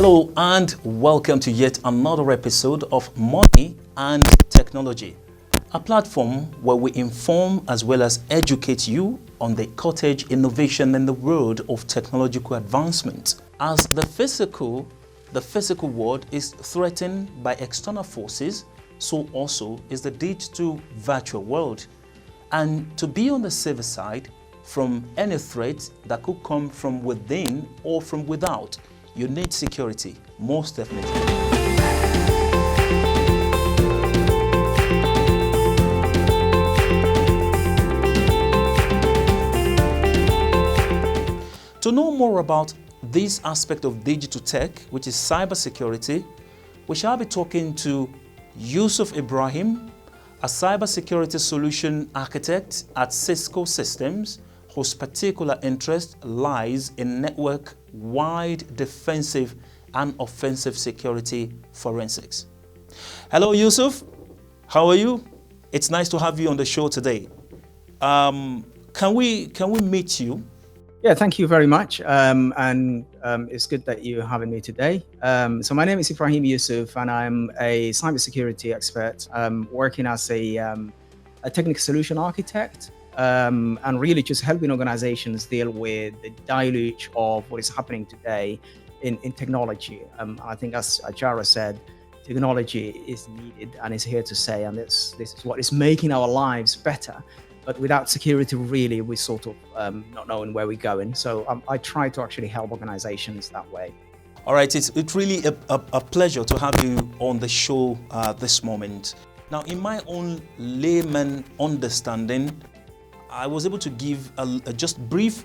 Hello and welcome to yet another episode of Money and Technology, a platform where we inform as well as educate you on the cutting-edge innovation in the world of technological advancement. As the physical world is threatened by external forces, so also is the digital virtual world. And to be on the safer side from any threat that could come from within or from without, you need security, most definitely. To know more about this aspect of digital tech, which is cybersecurity, we shall be talking to Yusuf Ibrahim, a cybersecurity solution architect at Cisco Systems, whose particular interest lies in network-wide defensive and offensive security forensics. Hello, Yusuf. How are you? It's nice to have you on the show today. Can we meet you? Yeah, thank you very much. It's good that you're having me today. So my name is Ibrahim Yusuf, and I'm a cybersecurity expert working as a technical solution architect. And really just helping organizations deal with the deluge of what is happening today in technology. I think, as Ajara said, technology is needed and is here to stay, and this is what is making our lives better. But without security, really, we're sort of not knowing where we're going. So I try to actually help organizations that way. All right, it's really a pleasure to have you on the show this moment. Now, in my own layman understanding, I was able to give a just brief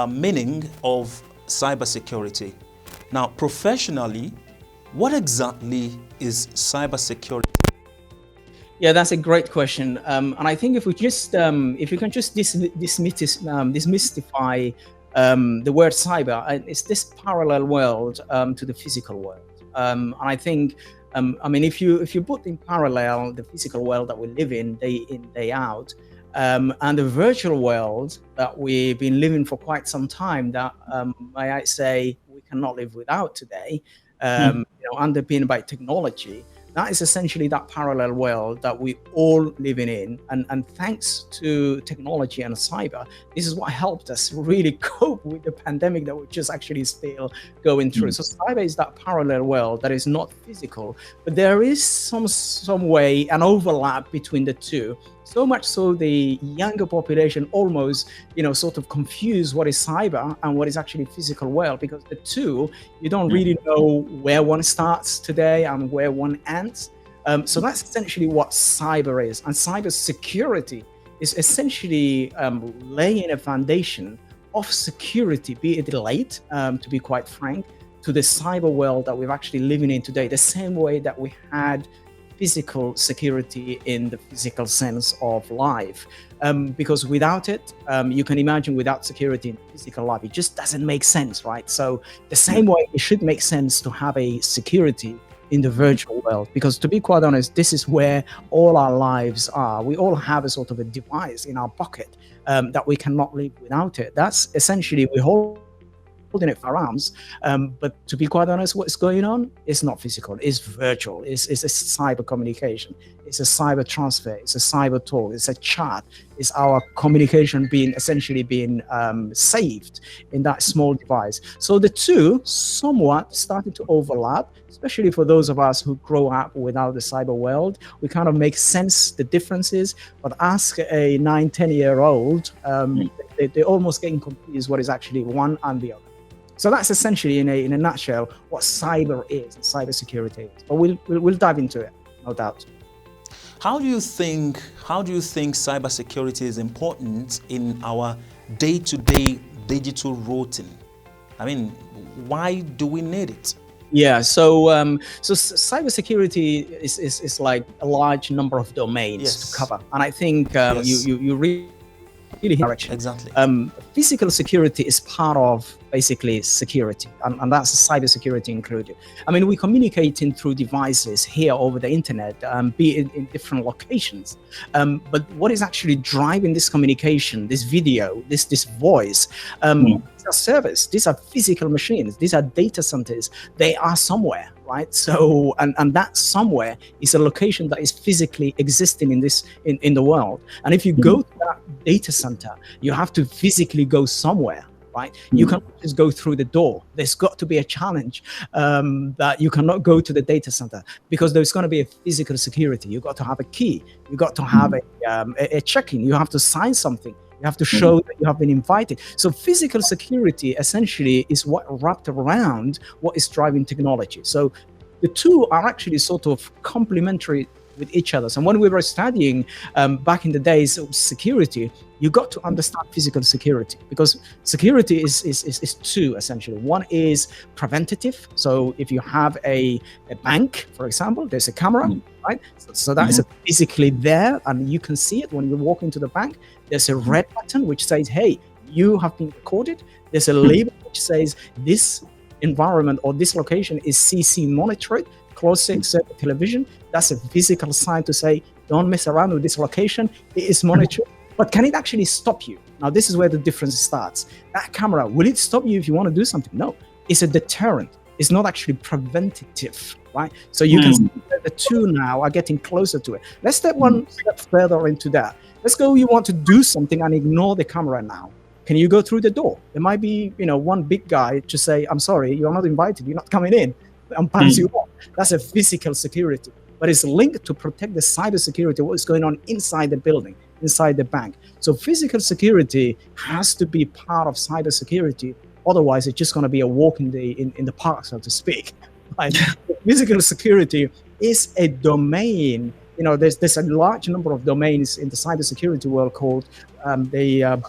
meaning of cybersecurity. Now, professionally, what exactly is cybersecurity? Yeah, that's a great question, and I think if you can just demystify the word cyber, it's this parallel world to the physical world, and I think. If you put in parallel the physical world that we live in day out, and the virtual world that we've been living for quite some time, that may I say we cannot live without today, underpinned by technology. That is essentially that parallel world that we all living in, and thanks to technology and cyber, this is what helped us really cope with the pandemic that we're just actually still going through. So cyber is that parallel world that is not physical, but there is some way an overlap between the two. So much so the younger population almost, sort of confuse what is cyber and what is actually physical world, because the two, you don't really know where one starts today and where one ends. So that's essentially what cyber is. And cyber security is essentially laying a foundation of security, be it delayed, to be quite frank, to the cyber world that we're actually living in today, the same way that we had physical security in the physical sense of life, because without it, you can imagine without security in physical life, it just doesn't make sense, right? So the same way it should make sense to have a security in the virtual world, because to be quite honest, this is where all our lives are. We all have a sort of a device in our pocket that we cannot live without it. That's essentially we holding it for our arms, but to be quite honest, what's going on is not physical, it's virtual, it's a cyber communication, it's a cyber transfer, it's a cyber talk, it's a chat, it's our communication being saved in that small device. So the two somewhat started to overlap, especially for those of us who grow up without the cyber world. We kind of make sense the differences, but ask a 9-10-year-old, they almost getting confused what is actually one and the other. So that's essentially, in a nutshell, what cyber is and cybersecurity is. But we'll dive into it, no doubt. How do you think cybersecurity is important in our day-to-day digital routine? I mean, why do we need it? Yeah, so cybersecurity is like a large number of domains to cover, and I think you really really direction. Exactly. Physical security is part of basically security, and that's cyber security included. I mean, we're communicating through devices here over the internet, be it in different locations. But what is actually driving this communication, this video, this voice? These are servers, these are physical machines, these are data centers. They are somewhere, right? So, and that somewhere is a location that is physically existing in the world. And if you go to that data center, you have to physically go somewhere, right? You can't just go through the door. There's got to be a challenge that you cannot go to the data center, because there's going to be a physical security. You've got to have a key. You've got to have a check-in. You have to sign something. You have to show that you have been invited. So physical security essentially is what wrapped around what is driving technology. So the two are actually sort of complementary with each other. And when we were studying back in the days of security, you got to understand physical security, because security is two essentially. One is preventative. So if you have a bank, for example, there's a camera, right? So that is physically there, and you can see it when you walk into the bank. There's a red button which says, hey, you have been recorded. There's a label which says this environment or this location is CC monitored, closed circuit television. That's a physical sign to say, don't mess around with this location. It is monitored. But can it actually stop you? Now, this is where the difference starts. That camera, will it stop you if you want to do something? No, it's a deterrent. It's not actually preventative, right? So you can see that the two now are getting closer to it. Let's step one step further into that. Let's go, you want to do something and ignore the camera now. Can you go through the door? There might be, one big guy to say, I'm sorry, you're not invited. You're not coming in. And pass you off. That's a physical security. But it's linked to protect the cyber security, what is going on inside the building, inside the bank. So physical security has to be part of cyber security. Otherwise, it's just going to be a walk in the park, so to speak. Right? Physical security is a domain. There's a large number of domains in the cybersecurity world called the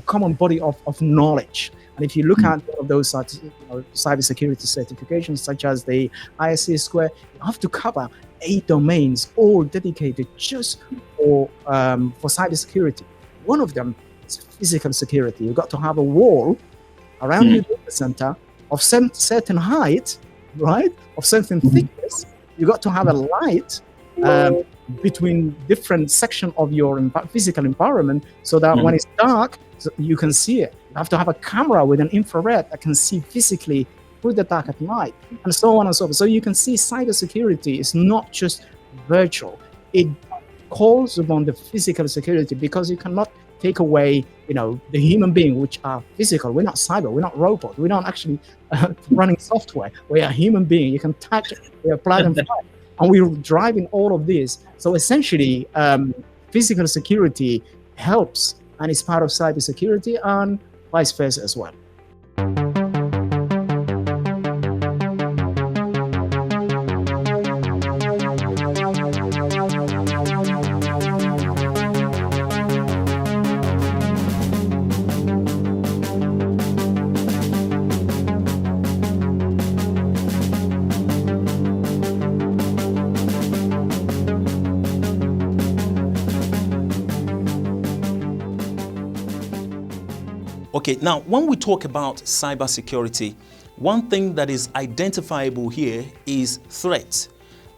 common body of knowledge. And if you look at one of those cybersecurity certifications, such as the ISC Square, you have to cover 8 domains, all dedicated just for cybersecurity. One of them is physical security. You've got to have a wall around your data center of certain height, right? Of certain thickness. You've got to have a light between different sections of your physical environment, so that when it's dark, you can see it. You have to have a camera with an infrared that can see physically through the dark at night, and so on and so forth. So you can see cybersecurity is not just virtual. It calls upon the physical security, because you cannot take away, the human being, which are physical. We're not cyber. We're not robot. We're not actually running software. We are human being. You can touch it. We are blood and fire. And we're driving all of this. So essentially, physical security helps and is part of cybersecurity, and vice versa as well. Okay, now when we talk about cybersecurity, one thing that is identifiable here is threat,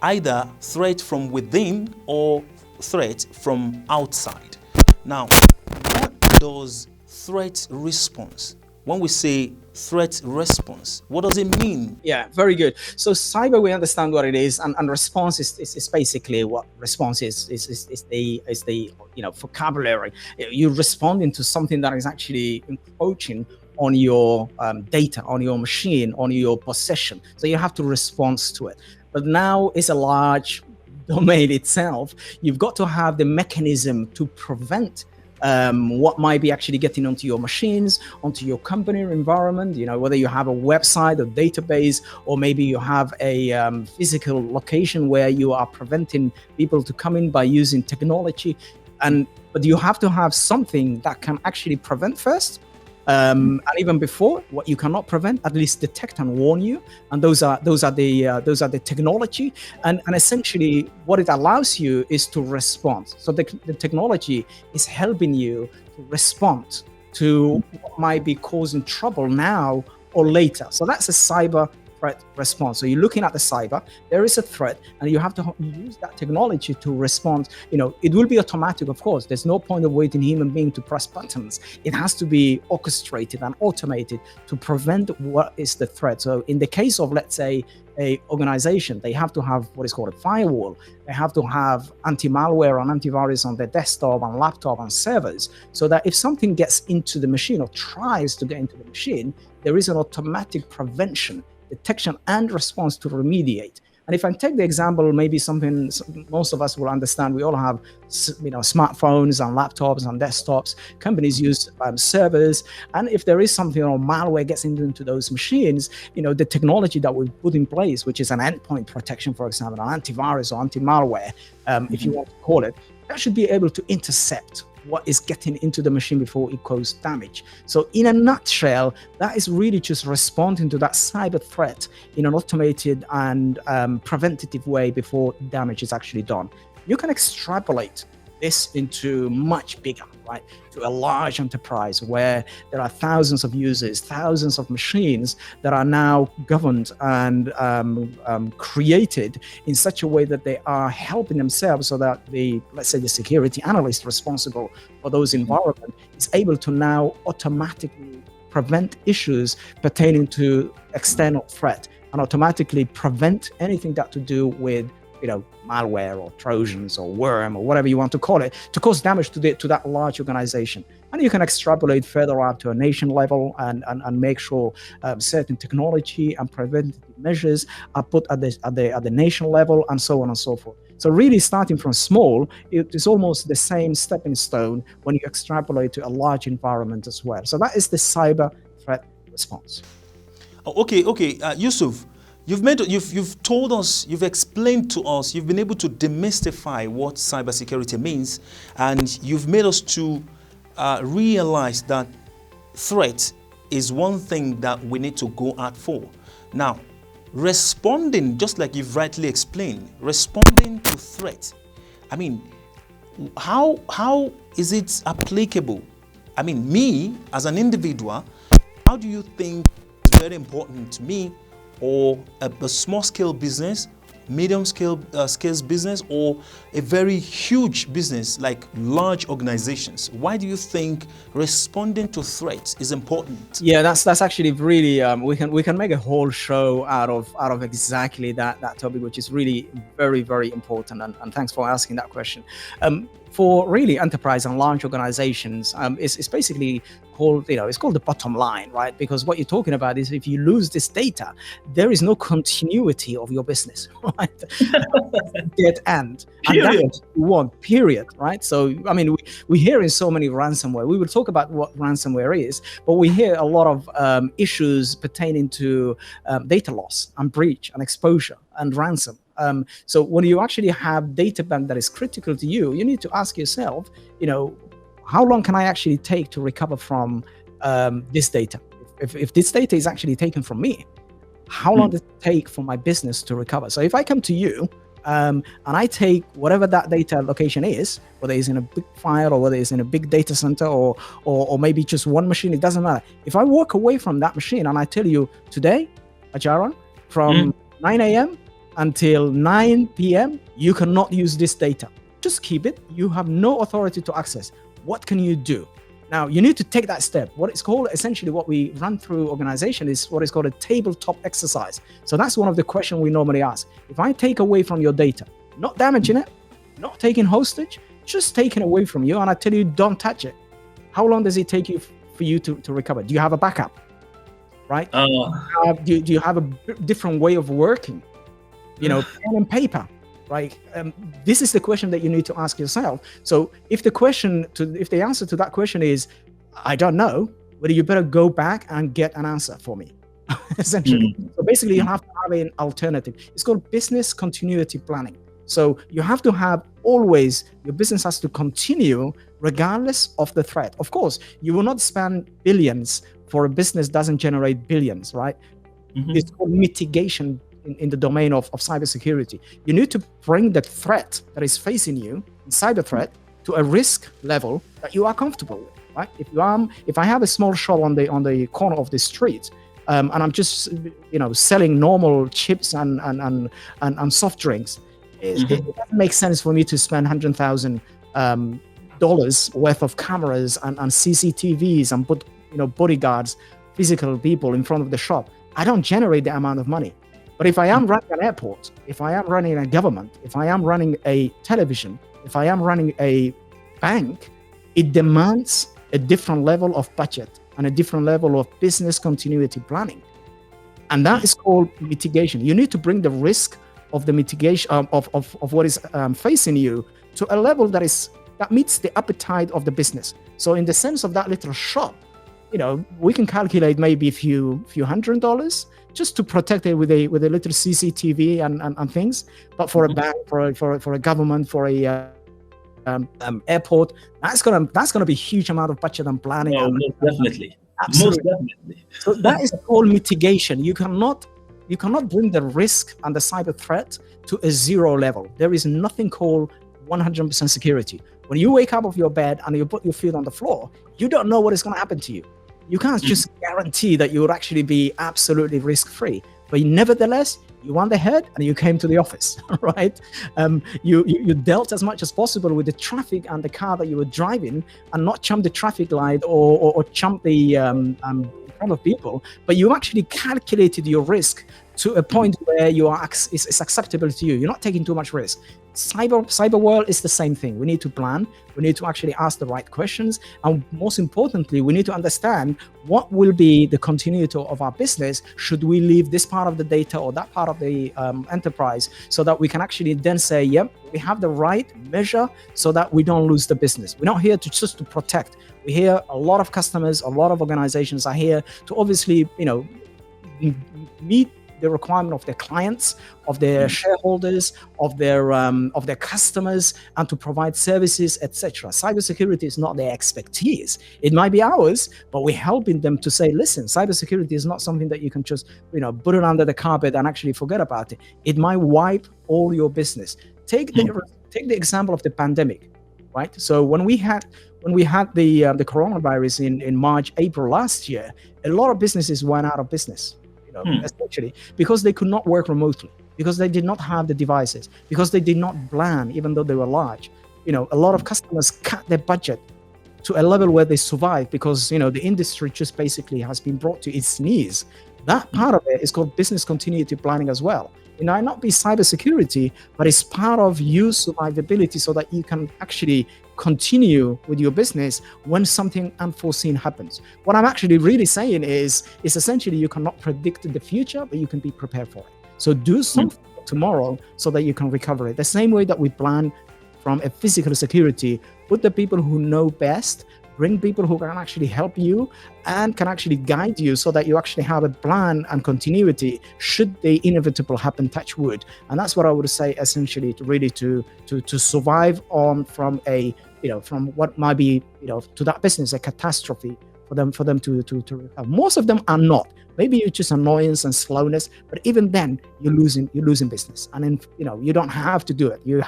either threat from within or threat from outside. Now, what does threat response? When we say threat response, what does it mean? Yeah, very good. So cyber, we understand what it is, and response is basically what response is the vocabulary. You're responding to something that is actually encroaching on your data, on your machine, on your possession. So you have to respond to it. But now it's a large domain itself. You've got to have the mechanism to prevent what might be actually getting onto your machines, onto your company environment, whether you have a website or database, or maybe you have a physical location where you are preventing people to come in by using technology. But you have to have something that can actually prevent first, And even before, what you cannot prevent, at least detect and warn you. And those are the technology. And essentially, what it allows you is to respond. So the technology is helping you to respond to what might be causing trouble now or later. So that's a cyber threat response. So you're looking at the cyber, there is a threat, and you have to use that technology to respond. It will be automatic, of course. There's no point of waiting human being to press buttons. It has to be orchestrated and automated to prevent what is the threat. So in the case of, let's say, a organization, they have to have what is called a firewall. They have to have anti-malware and antivirus on their desktop and laptop and servers, so that if something gets into the machine or tries to get into the machine, there is an automatic prevention, detection, and response to remediate. And if I take the example, maybe something most of us will understand, we all have smartphones and laptops and desktops. Companies use servers, and if there is something or malware gets into those machines, the technology that we put in place, which is an endpoint protection, for example, an antivirus or anti-malware, if you want to call it, that should be able to intercept what is getting into the machine before it causes damage. So in a nutshell, that is really just responding to that cyber threat in an automated and preventative way before damage is actually done. You can extrapolate this into much bigger, right? To a large enterprise where there are thousands of users, thousands of machines that are now governed and created in such a way that they are helping themselves, so that let's say the security analyst responsible for those environments is able to now automatically prevent issues pertaining to external threat and automatically prevent anything that to do with malware or Trojans or worm or whatever you want to call it, to cause damage to that large organization. And you can extrapolate further out to a nation level and make sure certain technology and preventative measures are put at the nation level, and so on and so forth. So really starting from small, it is almost the same stepping stone when you extrapolate to a large environment as well. So that is the cyber threat response. Okay, Yusuf. You've told us, you've explained to us, you've been able to demystify what cybersecurity means, and you've made us to realize that threat is one thing that we need to go out for. Now, responding, just like you've rightly explained, responding to threat, I mean, how is it applicable? I mean, me as an individual, how do you think it's very important to me, or a small scale business, medium scale business, or a very huge business like large organizations? Why do you think responding to threats is important? Yeah, that's actually really we can make a whole show out of exactly that topic, which is really very, very important. And thanks for asking that question. For really enterprise and large organizations, it's basically called, it's called the bottom line, right? Because what you're talking about is, if you lose this data, there is no continuity of your business, right? Dead end. And that's what you want, period, right? So, I mean, we hear in so many ransomware. We will talk about what ransomware is, but we hear a lot of issues pertaining to data loss and breach and exposure and ransom. So when you actually have data bank that is critical to you, you need to ask yourself, how long can I actually take to recover from this data? If this data is actually taken from me, how long does it take for my business to recover? So if I come to you and I take whatever that data location is, whether it's in a big file or whether it's in a big data center or maybe just one machine, it doesn't matter. If I walk away from that machine and I tell you, today, Ajaran, from 9 a.m. until 9 p.m., you cannot use this data. Just keep it. You have no authority to access. What can you do? Now, you need to take that step. What it's called, essentially what we run through organization, is what is called a tabletop exercise. So that's one of the questions we normally ask. If I take away from your data, not damaging it, not taking hostage, just taking away from you, and I tell you, don't touch it, how long does it take you for you to recover? Do you have a backup? Right? Do you have a different way of working? Pen and paper, right? This is the question that you need to ask yourself. So if the answer to that question is, I don't know, well, you better go back and get an answer for me, essentially. So basically, you have to have an alternative. It's called business continuity planning. So you have to have always, your business has to continue regardless of the threat. Of course, you will not spend billions for a business doesn't generate billions, right? It's called mitigation in the domain of cybersecurity. You need to bring the threat that is facing you, cyber threat, to a risk level that you are comfortable with, right? If I have a small shop on the corner of the street, and I'm just selling normal chips and soft drinks, it doesn't make sense for me to spend $100,000 worth of cameras and CCTVs and put bodyguards, physical people in front of the shop. I don't generate the amount of money. But if I am running an airport, if I am running a government, if I am running a television, if I am running a bank, it demands a different level of budget and a different level of business continuity planning. And that is called mitigation. You need to bring the risk of the mitigation of what is facing you to a level that meets the appetite of the business. So in the sense of that little shop, we can calculate maybe a few $100s just to protect it with a little CCTV and things. But for a bank, for a government, for a airport, that's gonna be a huge amount of budget and planning. Oh, most definitely. Absolutely. Most definitely. So that is called mitigation. You cannot bring the risk and the cyber threat to a zero level. There is nothing called 100% security. When you wake up off your bed and you put your feet on the floor, you don't know what is going to happen to you. You can't just guarantee that you would actually be absolutely risk-free. But nevertheless, you went ahead and you came to the office, right? You dealt as much as possible with the traffic and the car that you were driving, and not jump the traffic light or jump the in front of people, but you actually calculated your risk to a point where it's acceptable to you. You're not taking too much risk. Cyber world is the same thing. We need to plan. We need to actually ask the right questions, and most importantly, we need to understand what will be the continuity of our business should we leave this part of the data or that part of the enterprise, so that we can actually then say, yep, we have the right measure so that we don't lose the business. We're not here just to protect. We hear a lot of customers, a lot of organizations are here to obviously, meet the requirement of their clients, of their shareholders, of their customers, and to provide services, etc. Cybersecurity is not their expertise. It might be ours, but we're helping them to say, listen, cybersecurity is not something that you can just, put it under the carpet and actually forget about it. It might wipe all your business. Take the example of the pandemic, right? So when we had the coronavirus in March, April last year, a lot of businesses went out of business. Essentially, because they could not work remotely, because they did not have the devices, because they did not plan, even though they were large. A lot of customers cut their budget to a level where they survive because, the industry just basically has been brought to its knees. That part of it is called business continuity planning as well. It might not be cybersecurity, but it's part of your survivability so that you can actually continue with your business when something unforeseen happens. What I'm actually really saying is essentially you cannot predict the future, but you can be prepared for it. So do something tomorrow so that you can recover it. The same way that we plan from a physical security, put the people who know best, bring people who can actually help you and can actually guide you so that you actually have a plan and continuity should the inevitable happen, touch wood. And that's what I would say essentially to survive on from from what might be, to that business, a catastrophe for them to recover. Most of them are not. Maybe it's just annoyance and slowness, but even then you're losing business. And then, you don't have to do it. You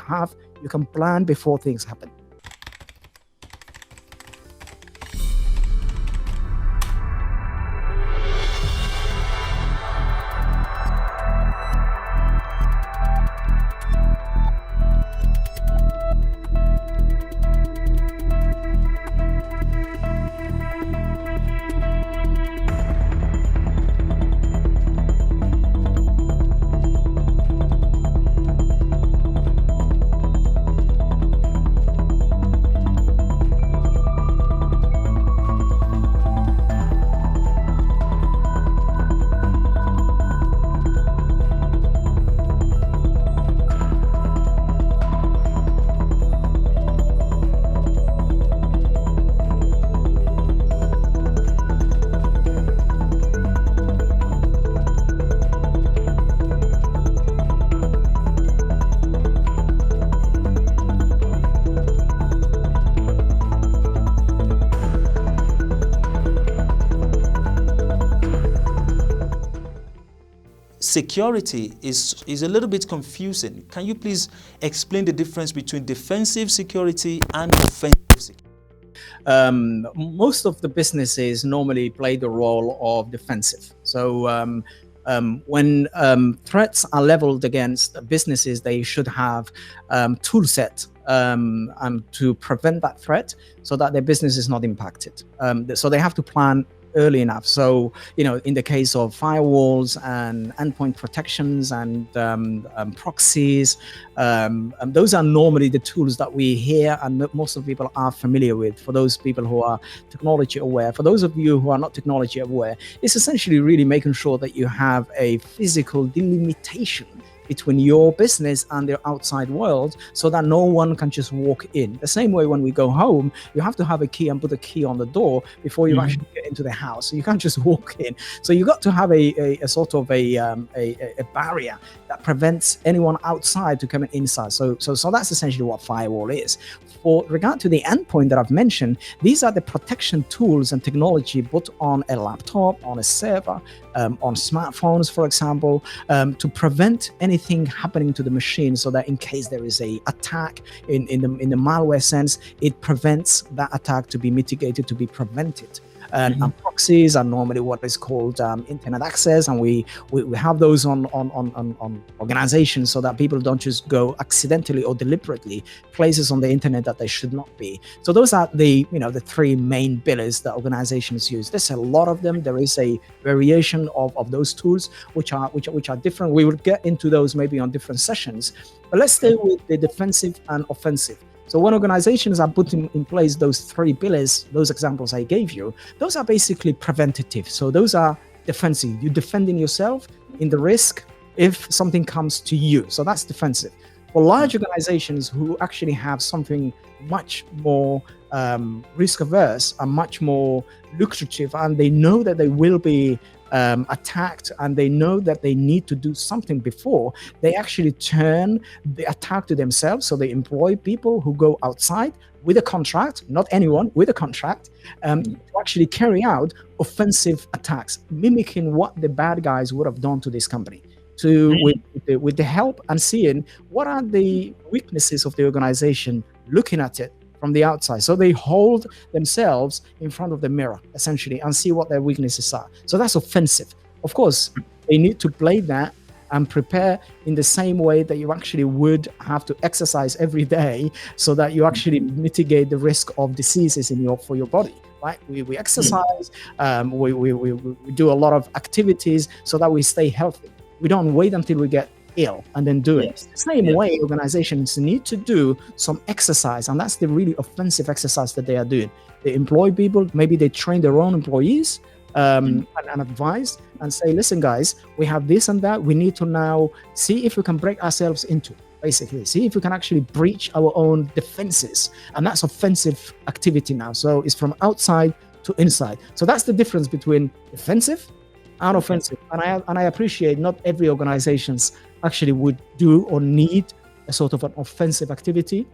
can plan before things happen. security is a little bit confusing. Can you please explain the difference between defensive security and offensive security? Most of the businesses normally play the role of defensive. So when threats are leveled against businesses, they should have tool set to prevent that threat so that their business is not impacted. So they have to plan early enough. So, in the case of firewalls and endpoint protections and proxies, those are normally the tools that we hear and most of the people are familiar with. For those people who are technology aware, for those of you who are not technology aware, it's essentially really making sure that you have a physical delimitation between your business and the outside world so that no one can just walk in. The same way when we go home, you have to have a key and put a key on the door before you actually get into the house. So you can't just walk in. So you got to have a sort of a barrier that prevents anyone outside to come inside. So that's essentially what firewall is. For regard to the endpoint that I've mentioned, these are the protection tools and technology put on a laptop, on a server, on smartphones, for example, to prevent anything happening to the machine, so that in case there is a attack in the malware sense, it prevents that attack to be mitigated, to be prevented. And proxies are normally what is called internet access, and we have those on organizations so that people don't just go accidentally or deliberately places on the internet that they should not be. So those are the three main pillars that organizations use. There's a lot of them. There is a variation of those tools which are different. We will get into those maybe on different sessions, but let's stay with the defensive and offensive. So when organizations are putting in place those three pillars, those examples I gave you, those are basically preventative. So those are defensive. You're defending yourself in the risk if something comes to you. So that's defensive. For large organizations who actually have something much more risk averse and much more lucrative, and they know that they will be attacked and they know that they need to do something before, they actually turn the attack to themselves. So they employ people who go outside with a contract, not anyone, with a contract, to actually carry out offensive attacks, mimicking what the bad guys would have done to this company. With the help and seeing what are the weaknesses of the organization, looking at it from the outside. So they hold themselves in front of the mirror, essentially, and see what their weaknesses are. So that's offensive. Of course, they need to play that and prepare in the same way that you actually would have to exercise every day, so that you actually mitigate the risk of diseases for your body. Right? We exercise, we do a lot of activities so that we stay healthy. We don't wait until we get ill and then do it. The same way organizations need to do some exercise, and that's the really offensive exercise that they are doing. They employ people, maybe they train their own employees and advise and say, listen guys, we have this and that, we need to now see if we can break ourselves into, basically see if we can actually breach our own defenses. And that's offensive activity now. So it's from outside to inside. So that's the difference between defensive and offensive. And I appreciate not every organizations actually would do or need a sort of an offensive activity.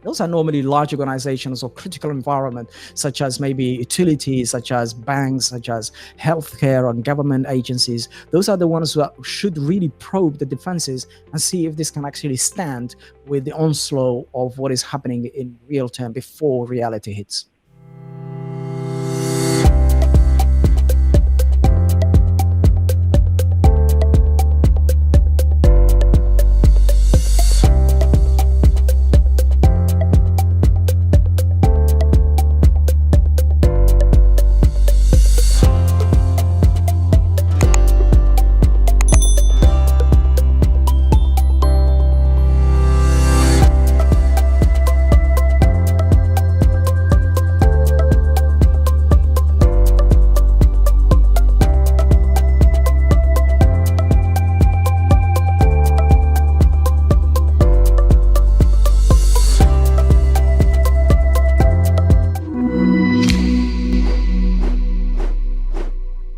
Those are normally large organizations or critical environment, such as maybe utilities, such as banks, such as healthcare and government agencies. Those are the ones that should really probe the defenses and see if this can actually stand with the onslaught of what is happening in real time before reality hits.